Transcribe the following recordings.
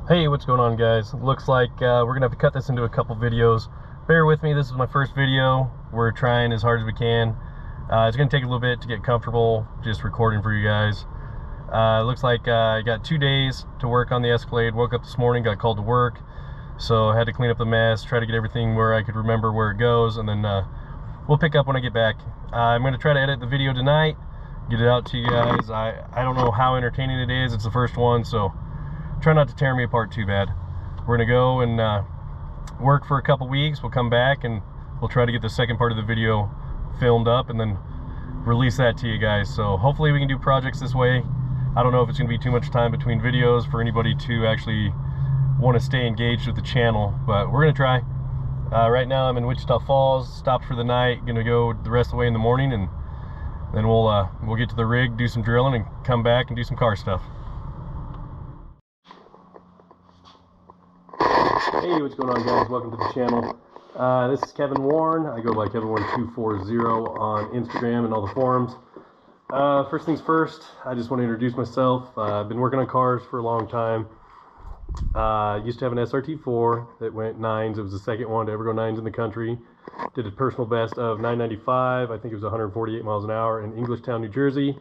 Hey, what's going on, guys? Looks like we're gonna have to cut this into a couple videos. Bear with me, this is my first video. We're trying as hard as we can. It's gonna take a little bit to get comfortable just recording for you guys. Looks like I got 2 days to work on the Escalade. Woke up this morning, got called to work, so I had to clean up the mess, try to get everything where I could remember where it goes, and then we'll pick up when I get back. I'm gonna try to edit the video tonight, get it out to you guys. I don't know how entertaining it is. It's the first one, so try not to tear me apart too bad. We're gonna go and work for a couple weeks. We'll come back and we'll try to get the second part of the video filmed up and then release that to you guys. So hopefully we can do projects this way. I don't know if it's gonna be too much time between videos for anybody to actually want to stay engaged with the channel, but we're gonna try. Right now I'm in Wichita Falls, stopped for the night, gonna go the rest of the way in the morning, and then we'll get to the rig, do some drilling, and come back and do some car stuff. Hey, what's going on, guys? Welcome to the channel. This is Kevin Warren. I go by Kevin1240 on Instagram and all the forums. First things first, I just want to introduce myself. I've been working on cars for a long time. Used to have an SRT4 that went 9s. It was the second one to ever go 9s in the country. Did a personal best of 995. I think it was 148 miles an hour in Englishtown, New Jersey.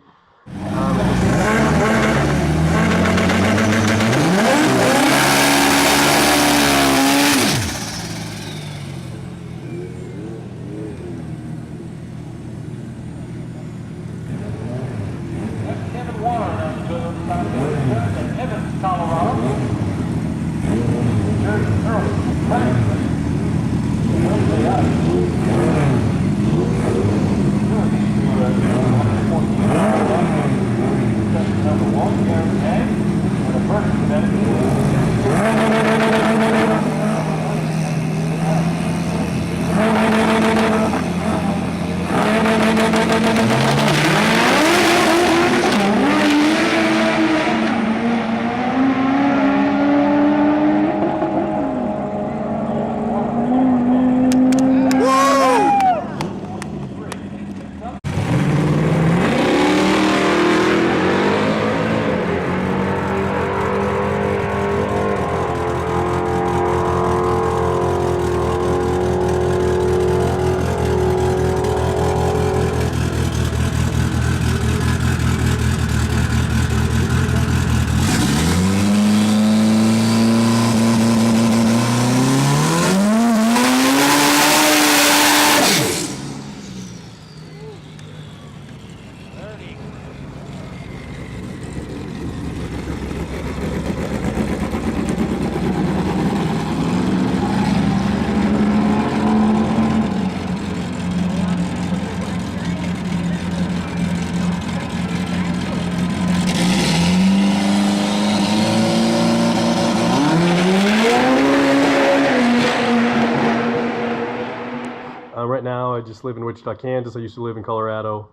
Right now I just live in Wichita, Kansas. I used to live in Colorado.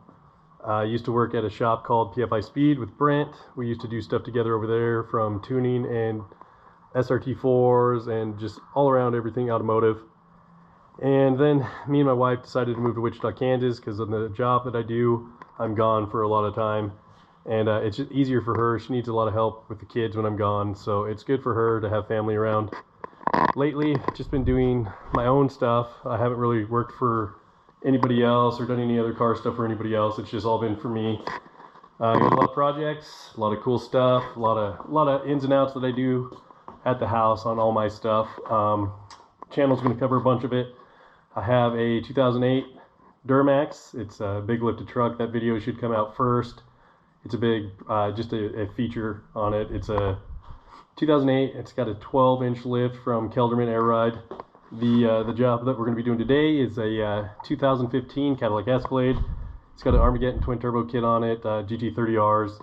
I used to work at a shop called PFI Speed with Brent. We used to do stuff together over there, from tuning and SRT4s and just all around everything automotive. And then me and my wife decided to move to Wichita, Kansas, because of the job that I do, I'm gone for a lot of time. And it's just easier for her. She needs a lot of help with the kids when I'm gone, so it's good for her to have family around. Lately, I've just been doing my own stuff. I haven't really worked for anybody else or done any other car stuff for anybody else. It's just all been for me. I got a lot of projects, a lot of cool stuff, a lot of ins and outs that I do at the house on all my stuff. Channel's going to cover a bunch of it. I have a 2008 Duramax. It's a big lifted truck. That video should come out first. It's a big, just a feature on it. It's a 2008. It's got a 12-inch lift from Kelderman Air Ride. The job that we're going to be doing today is a 2015 Cadillac Escalade. It's got an Armageddon twin turbo kit on it, GT30Rs.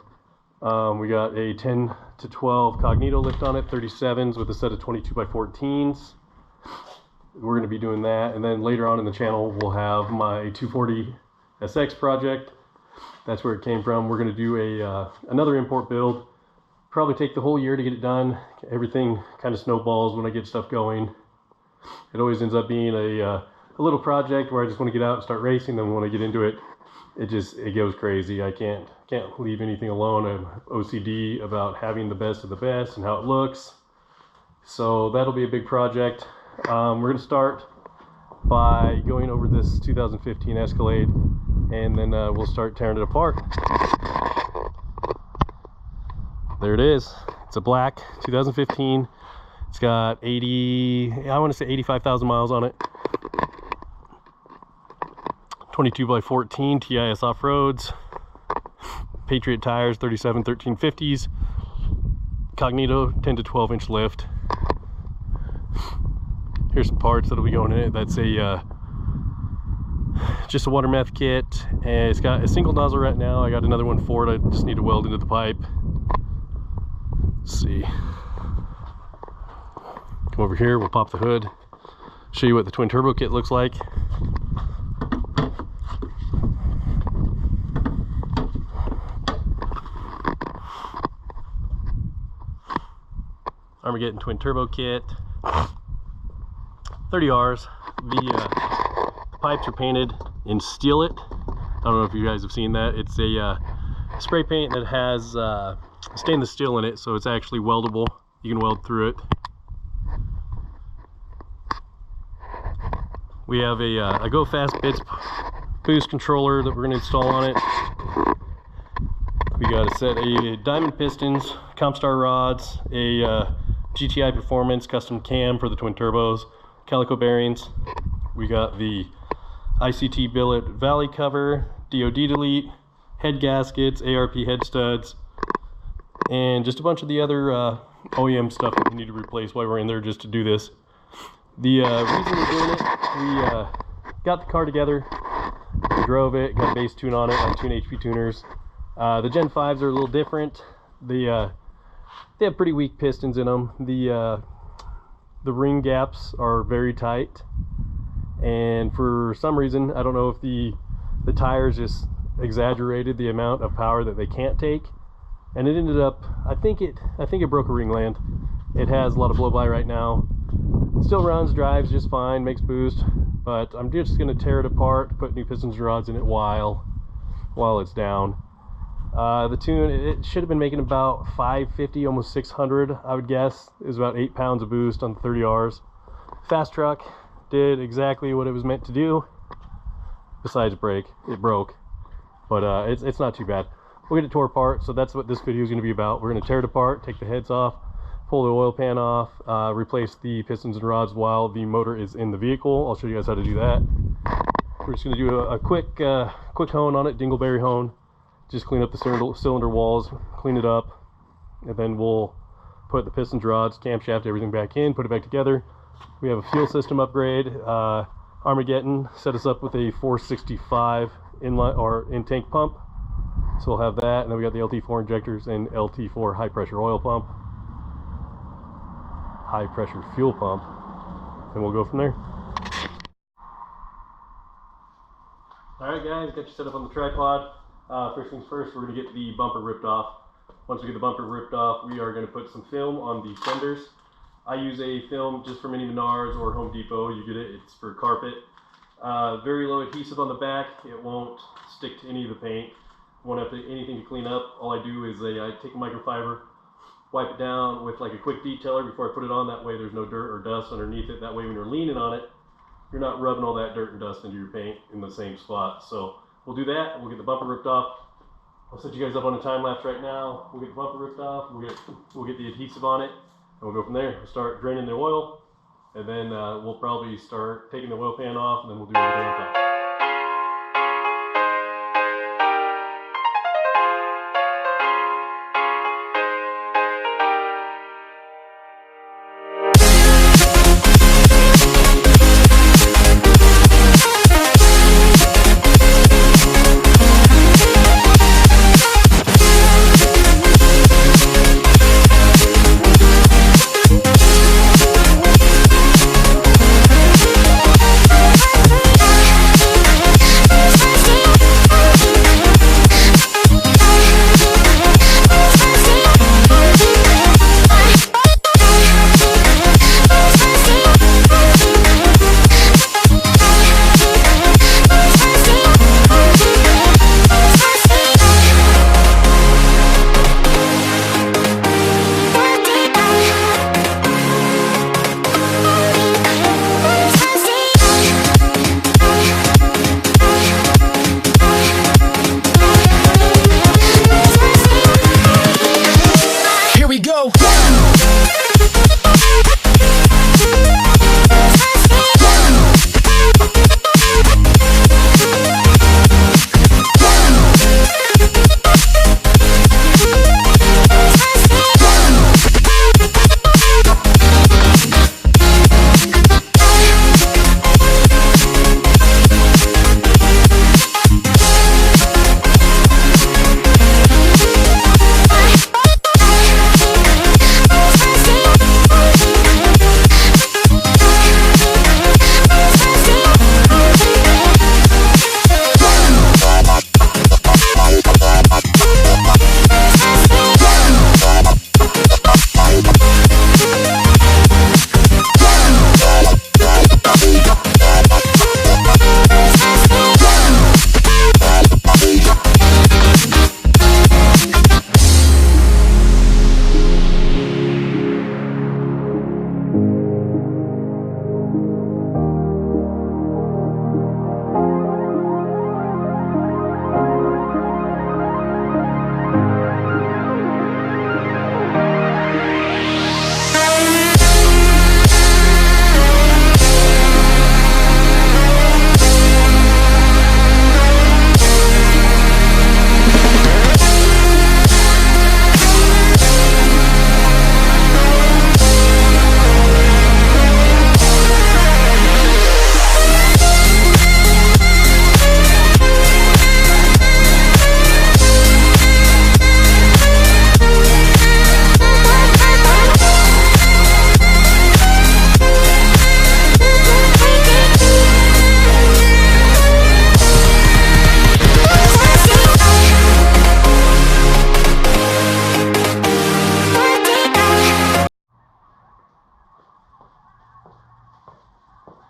We got a 10 to 12 Cognito lift on it, 37s with a set of 22x14s. We're going to be doing that, and then later on in the channel we'll have my 240 SX project. That's where it came from. We're going to do another import build. Probably take the whole year to get it done. Everything kind of snowballs when I get stuff going. It always ends up being a little project where I just want to get out and start racing. Then when I get into it, it goes crazy. I can't leave anything alone. I'm OCD about having the best of the best and how it looks. So that'll be a big project. We're going to start by going over this 2015 Escalade, and then we'll start tearing it apart. There it is. It's a black 2015. It's got I want to say 85,000 miles on it. 22x14 TIS off-roads. Patriot tires, 37 1350s. Cognito 10 to 12 inch lift. Here's some parts that'll be going in it. That's a just a water meth kit, and it's got a single nozzle right now. I got another one for it. I just need to weld into the pipe. Let's see. Come over here, we'll pop the hood, show you what the twin turbo kit looks like. Armageddon twin turbo kit, 30Rs. The pipes are painted in Steelite. I don't know if you guys have seen that. It's a spray paint that has stainless steel in it, so it's actually weldable. You can weld through it. We have a Go Fast Bits boost controller that we're going to install on it. We got a set of diamond pistons, Compstar rods, a GTI Performance custom cam for the twin turbos, calico bearings. We got the ICT billet valley cover, DOD delete, head gaskets, ARP head studs, and just a bunch of the other OEM stuff that we need to replace while we're in there just to do this. The reason we're doing it, we got the car together, we drove it, got a base tune on it, on Tune HP tuners. The Gen 5s are a little different. They have pretty weak pistons in them. The ring gaps are very tight, and for some reason, I don't know if the tires just exaggerated the amount of power that they can't take, and it ended up, I think it broke a ringland. It has a lot of blow-by right now. It still runs, drives just fine, makes boost, but I'm just going to tear it apart, put new pistons and rods in it while it's down. The tune, it should have been making about 550, almost 600, I would guess. It was about 8 pounds of boost on the 30Rs. Fast truck did exactly what it was meant to do, besides break. It broke, but it's not too bad. We'll get it tore apart, so that's what this video is going to be about. We're going to tear it apart, take the heads off, pull the oil pan off, replace the pistons and rods while the motor is in the vehicle. I'll show you guys how to do that. We're just going to do a quick hone on it, dingleberry hone. Just clean up the cylinder walls, clean it up, and then we'll put the pistons, rods, camshaft, everything back in, put it back together. We have a fuel system upgrade. Armageddon set us up with a 465 inline or in-tank pump, so we'll have that. And then we got the LT4 injectors and LT4 high-pressure oil pump, high-pressure fuel pump, and we'll go from there. All right, guys, got you set up on the tripod. First things first, we're going to get the bumper ripped off. Once we get the bumper ripped off, we are going to put some film on the fenders. I use a film just from any Menards or Home Depot. You get it, it's for carpet. Very low adhesive on the back. It won't stick to any of the paint. Won't have anything to clean up. All I do is I take a microfiber, wipe it down with like a quick detailer before I put it on. That way there's no dirt or dust underneath it. That way when you're leaning on it, you're not rubbing all that dirt and dust into your paint in the same spot. So we'll do that, and we'll get the bumper ripped off. I'll set you guys up on a time lapse right now. We'll get the bumper ripped off, we'll get the adhesive on it, and we'll go from there. We'll start draining the oil, and then we'll probably start taking the oil pan off, and then we'll do everything on top. go.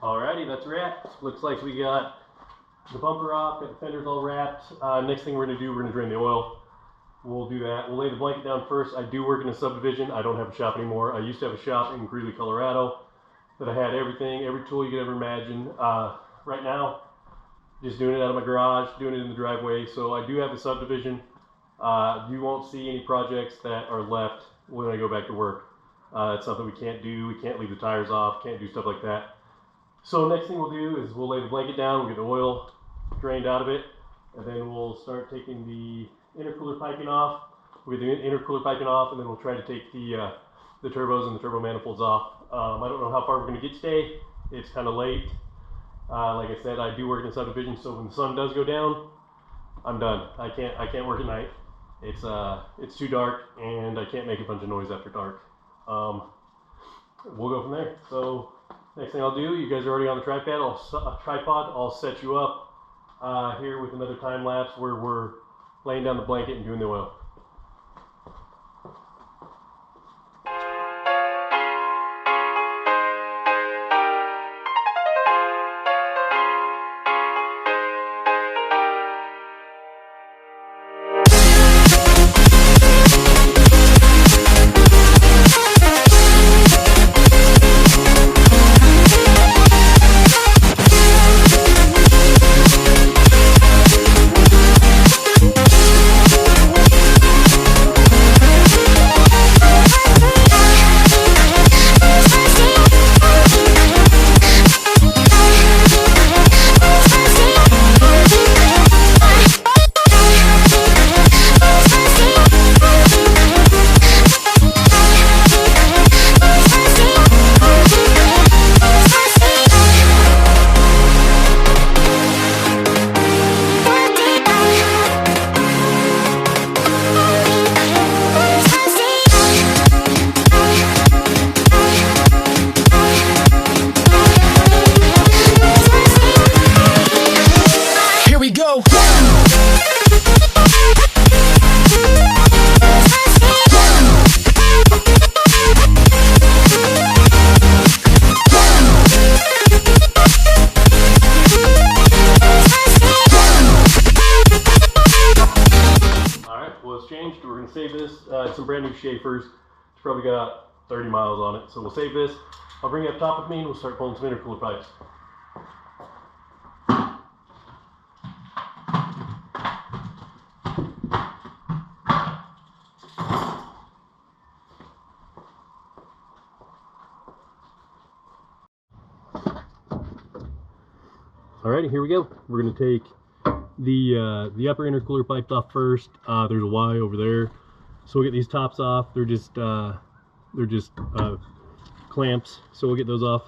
Alrighty, that's wrapped. Looks like we got the bumper off, got the fenders all wrapped. Next thing we're going to do, we're going to drain the oil. We'll do that. We'll lay the blanket down first. I do work in a subdivision. I don't have a shop anymore. I used to have a shop in Greeley, Colorado that I had everything, every tool you could ever imagine. Right now, just doing it out of my garage, doing it in the driveway. So I do have a subdivision. You won't see any projects that are left when I go back to work. It's something we can't do. We can't leave the tires off, can't do stuff like that. So next thing we'll do is we'll lay the blanket down, we'll get the oil drained out of it, and then we'll start taking the intercooler piping off. We'll get the intercooler piping off, and then we'll try to take the turbos and the turbo manifolds off. I don't know how far we're going to get today. It's kind of late. Like I said, I do work in a subdivision, so when the sun does go down, I'm done. I can't work at night. It's too dark, and I can't make a bunch of noise after dark. We'll go from there. So next thing I'll do, you guys are already on the tripod. I'll set you up here with another time lapse where we're laying down the blanket and doing the oil. Save this. It's some brand new Schaefer's. It's probably got 30 miles on it. So we'll save this. I'll bring it up top with me and we'll start pulling some intercooler pipes. Alrighty, here we go. We're going to take the upper intercooler pipes off first. There's a Y over there. So we'll get these tops off. They're just clamps. So we'll get those off.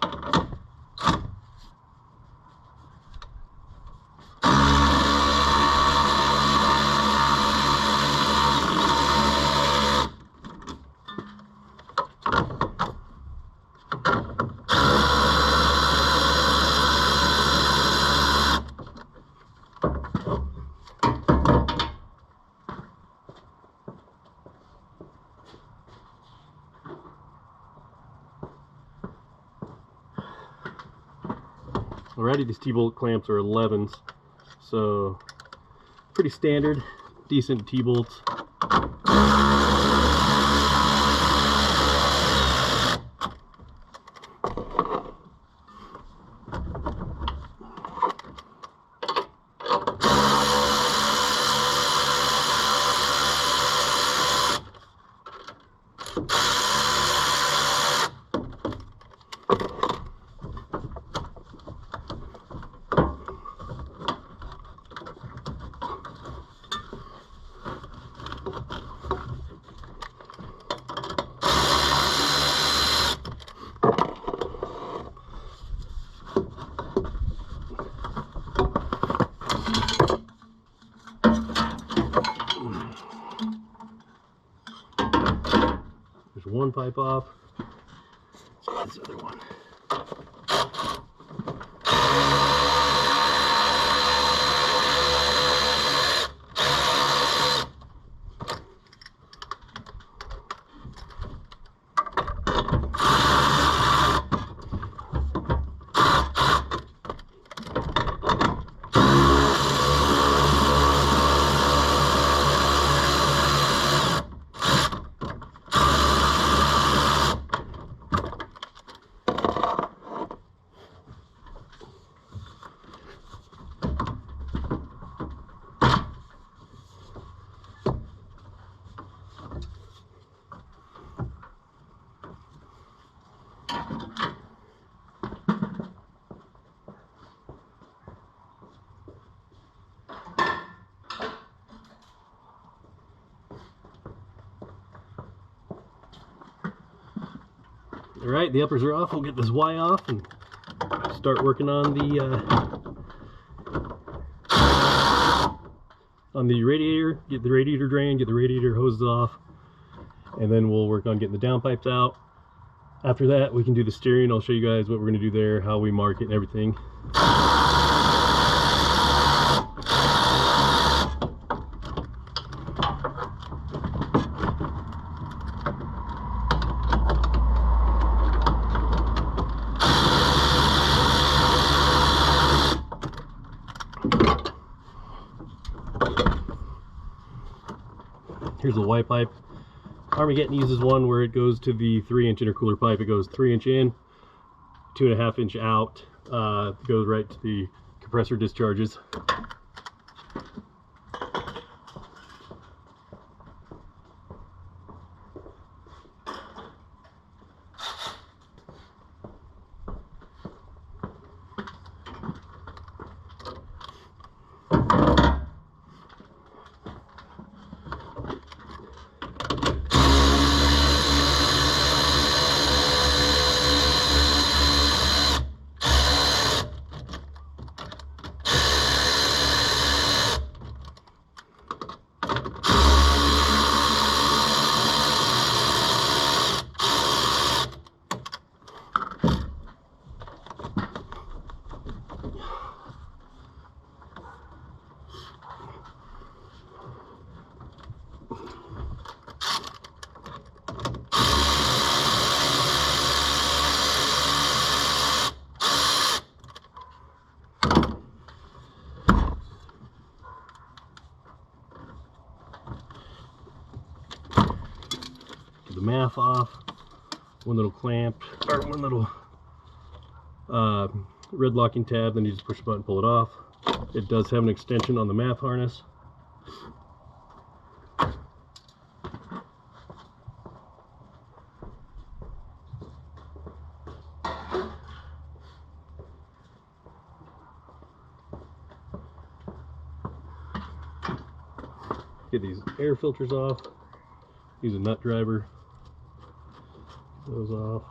Alrighty, these T-bolt clamps are 11s, so pretty standard, decent T-bolts. There's one pipe off. Let's get this other one. Alright, the uppers are off. We'll get this Y off and start working on the radiator. Get the radiator drain, get the radiator hoses off, and then we'll work on getting the downpipes out. After that, we can do the steering. I'll show you guys what we're going to do there, how we mark it and everything. Here's the Y pipe. Armageddon uses one where it goes to the 3-inch intercooler pipe. It goes 3-inch in, 2.5-inch out. It goes right to the compressor discharges. The math off, one little clamp, or one little red locking tab, then you just push the button, pull it off. It does have an extension on the math harness. Get these air filters off. Use a nut driver. Get those off.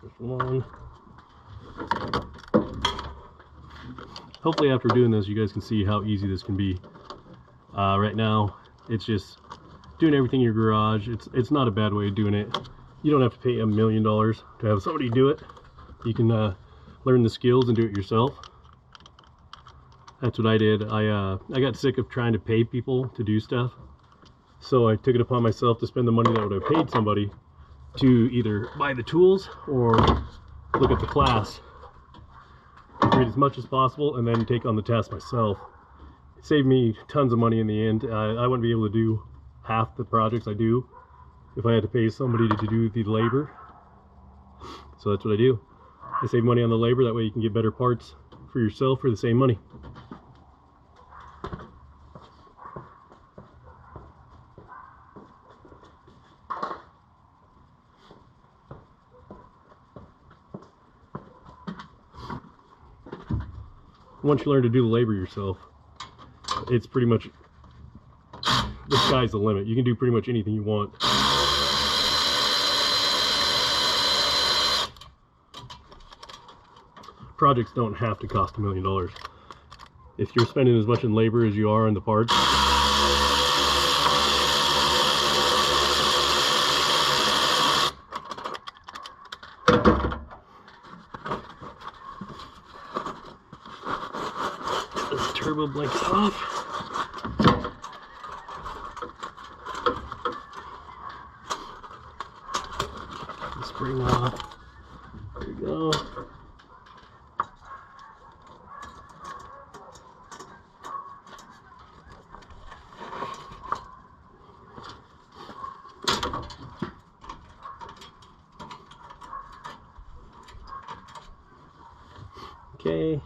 First one. Hopefully after doing this you guys can see how easy this can be. Right now it's just doing everything in your garage. It's not a bad way of doing it. You don't have to pay $1 million to have somebody do it. You can learn the skills and do it yourself. That's what I did. I got sick of trying to pay people to do stuff, so I took it upon myself to spend the money that would have paid somebody to either buy the tools or look at the class, read as much as possible, and then take on the task myself. It saved me tons of money in the end. I wouldn't be able to do half the projects I do if I had to pay somebody to do the labor. So that's what I do. I save money on the labor, that way you can get better parts for yourself for the same money. Once you learn to do the labor yourself, it's pretty much, the sky's the limit. You can do pretty much anything you want. Projects don't have to cost $1 million. If you're spending as much in labor as you are in the parts, this turbo blinks off. The spring off. There we go. Okay,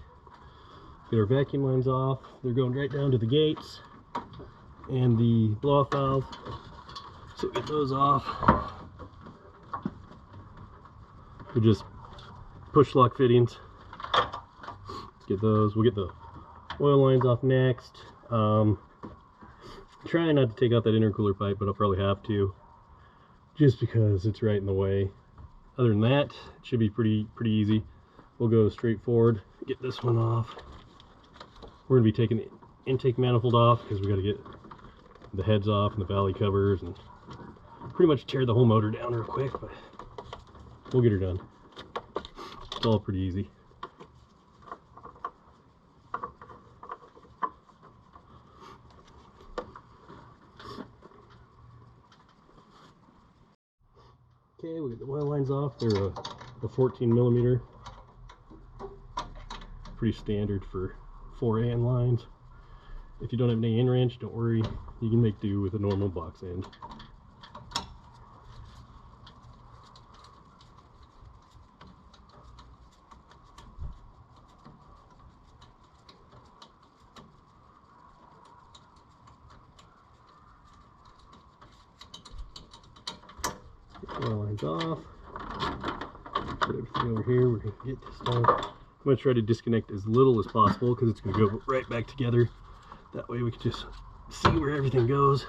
get our vacuum lines off. They're going right down to the gates and the blow-off valve. So get those off. They're just push lock fittings. Let's get those. We'll get the oil lines off next. Trying not to take out that intercooler pipe, but I'll probably have to, just because it's right in the way. Other than that, it should be pretty easy. We'll go straight forward, get this one off. We're going to be taking the intake manifold off because we got to get the heads off and the valley covers and pretty much tear the whole motor down real quick, but we'll get her done. It's all pretty easy. Okay, we get the oil lines off. They're a 14 millimeter. Pretty standard for 4AN lines. If you don't have an AN wrench, don't worry, you can make do with a normal box end. Get the oil lines off. Put everything over here. We're going to get this done. I'm going to try to disconnect as little as possible because it's going to go right back together. That way we can just see where everything goes.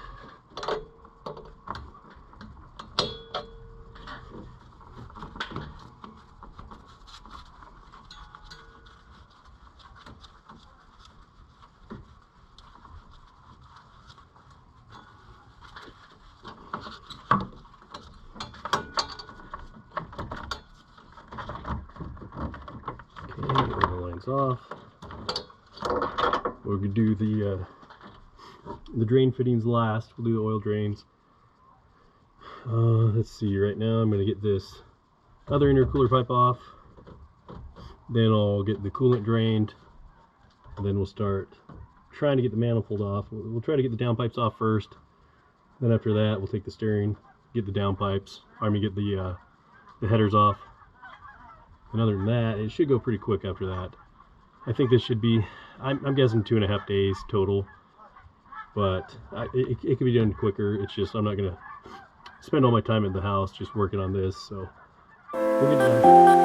Off. We're gonna do the drain fittings last. We'll do the oil drains. Let's see. Right now, I'm gonna get this other intercooler pipe off. Then I'll get the coolant drained, and then we'll start trying to get the manifold off. We'll try to get the downpipes off first. Then after that, we'll take the steering, get the downpipes. Get the headers off. And other than that, it should go pretty quick after that. I think this should be, I'm guessing 2.5 days total, but it could be done quicker. It's just, I'm not going to spend all my time in the house just working on this, so we'll get it done.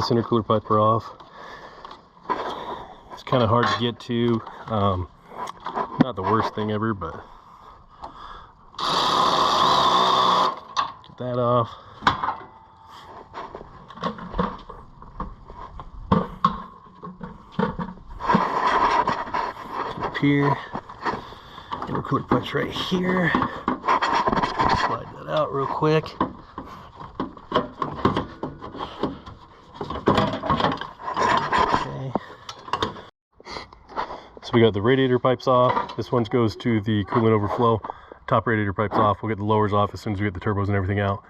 this intercooler pipe are off. It's kind of hard to get to. Not the worst thing ever, but get that off. Up here, intercooler pipe's right here. Slide that out real quick. So we got the radiator pipes off. This one goes to the coolant overflow. Top radiator pipes off. We'll get the lowers off as soon as we get the turbos and everything out.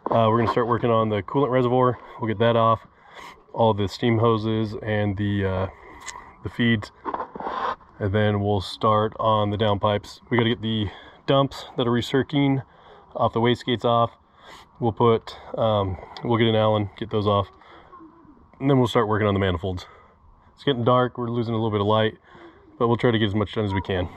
We're going to start working on the coolant reservoir. We'll get that off. All the steam hoses and the feeds. And then we'll start on the down pipes. We got to get the dumps that are recirculating off the wastegates off. We'll get an Allen, get those off. And then we'll start working on the manifolds. It's getting dark. We're losing a little bit of light, but we'll try to get as much done as we can.